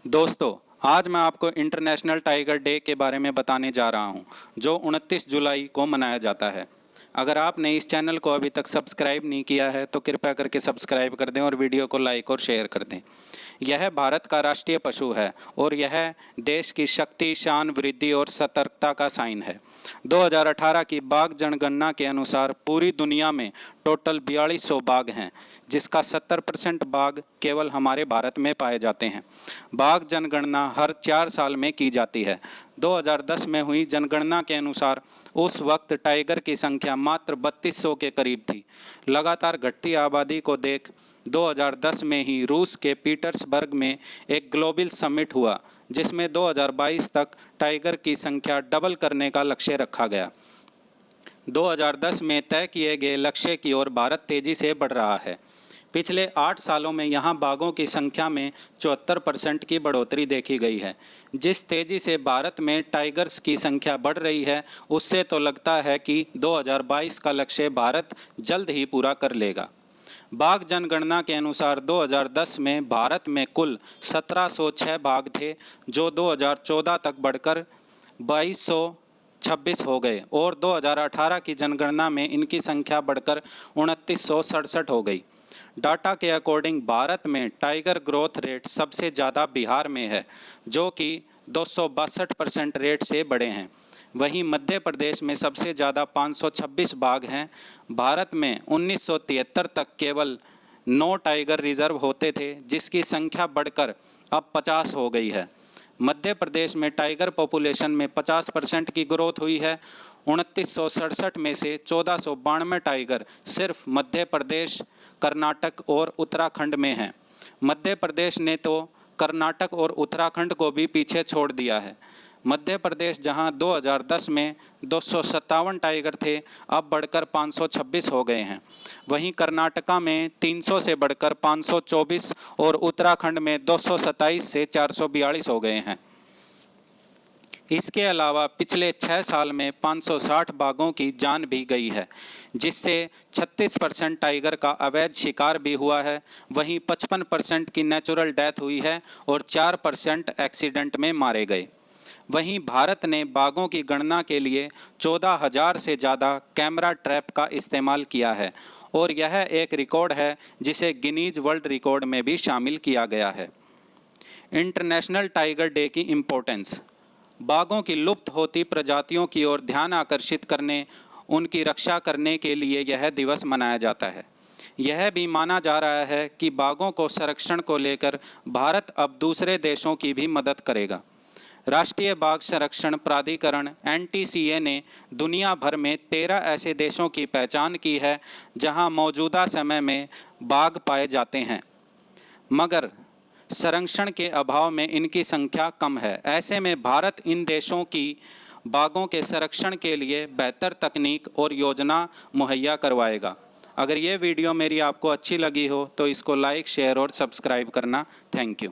दोस्तों, आज मैं आपको इंटरनेशनल टाइगर डे के बारे में बताने जा रहा हूं, जो 29 जुलाई को मनाया जाता है। अगर आपने इस चैनल को अभी तक सब्सक्राइब नहीं किया है तो कृपया करके सब्सक्राइब कर दें और वीडियो को लाइक और शेयर कर दें। यह भारत का राष्ट्रीय पशु है और यह देश की शक्ति, शान, वृद्धि और सतर्कता का साइन है। 2018 की बाघ जनगणना के अनुसार पूरी दुनिया में टोटल 4200 बाघ हैं, जिसका 70% बाघ केवल हमारे भारत में पाए जाते हैं। बाघ जनगणना हर 4 साल में की जाती है। 2010 में हुई जनगणना के अनुसार उस वक्त टाइगर की संख्या मात्र 3200 के करीब थी। लगातार घटती आबादी को देख 2010 में ही रूस के पीटर्सबर्ग में एक ग्लोबल समिट हुआ, जिसमें 2022 तक टाइगर की संख्या डबल करने का लक्ष्य रखा गया। 2010 में तय किए गए लक्ष्य की ओर भारत तेजी से बढ़ रहा है। पिछले 8 सालों में यहां बाघों की संख्या में 74% की बढ़ोतरी देखी गई है। जिस तेजी से भारत में टाइगर्स की संख्या बढ़ रही है, उससे तो लगता है कि 2022 का लक्ष्य भारत जल्द ही पूरा कर लेगा। बाघ जनगणना के अनुसार 2010 में भारत में कुल 1706 बाघ थे, जो 2014 तक बढ़कर 2226 हो गए और 2018 की जनगणना में इनकी संख्या बढ़कर 2967 हो गई। डाटा के अकॉर्डिंग भारत में टाइगर ग्रोथ रेट सबसे ज़्यादा बिहार में है, जो कि 262% रेट से बढ़े हैं। वहीं मध्य प्रदेश में सबसे ज़्यादा 526 बाघ हैं। भारत में 1973 तक केवल 9 टाइगर रिजर्व होते थे, जिसकी संख्या बढ़कर अब 50 हो गई है। मध्य प्रदेश में टाइगर पॉपुलेशन में 50% की ग्रोथ हुई है। 2967 में से 1492 टाइगर सिर्फ मध्य प्रदेश, कर्नाटक और उत्तराखंड में हैं। मध्य प्रदेश ने तो कर्नाटक और उत्तराखंड को भी पीछे छोड़ दिया है। मध्य प्रदेश जहां 2010 में 257 टाइगर थे, अब बढ़कर 526 हो गए हैं। वहीं कर्नाटका में 300 से बढ़कर 524 और उत्तराखंड में 227 से 442 हो गए हैं। इसके अलावा पिछले 6 साल में 560 बाघों की जान भी गई है, जिससे 36% टाइगर का अवैध शिकार भी हुआ है। वहीं 55% की नेचुरल डेथ हुई है और 4% एक्सीडेंट में मारे गए। वहीं भारत ने बाघों की गणना के लिए 14,000 से ज़्यादा कैमरा ट्रैप का इस्तेमाल किया है और यह एक रिकॉर्ड है जिसे गिनीज वर्ल्ड रिकॉर्ड में भी शामिल किया गया है। इंटरनेशनल टाइगर डे की इम्पोर्टेंस। बाघों की लुप्त होती प्रजातियों की ओर ध्यान आकर्षित करने, उनकी रक्षा करने के लिए यह दिवस मनाया जाता है। यह भी माना जा रहा है कि बाघों को संरक्षण को लेकर भारत अब दूसरे देशों की भी मदद करेगा। राष्ट्रीय बाघ संरक्षण प्राधिकरण (NTCA) ने दुनिया भर में 13 ऐसे देशों की पहचान की है जहां मौजूदा समय में बाघ पाए जाते हैं, मगर संरक्षण के अभाव में इनकी संख्या कम है। ऐसे में भारत इन देशों की बाघों के संरक्षण के लिए बेहतर तकनीक और योजना मुहैया करवाएगा। अगर ये वीडियो मेरी आपको अच्छी लगी हो तो इसको लाइक, शेयर और सब्सक्राइब करना। Thank you.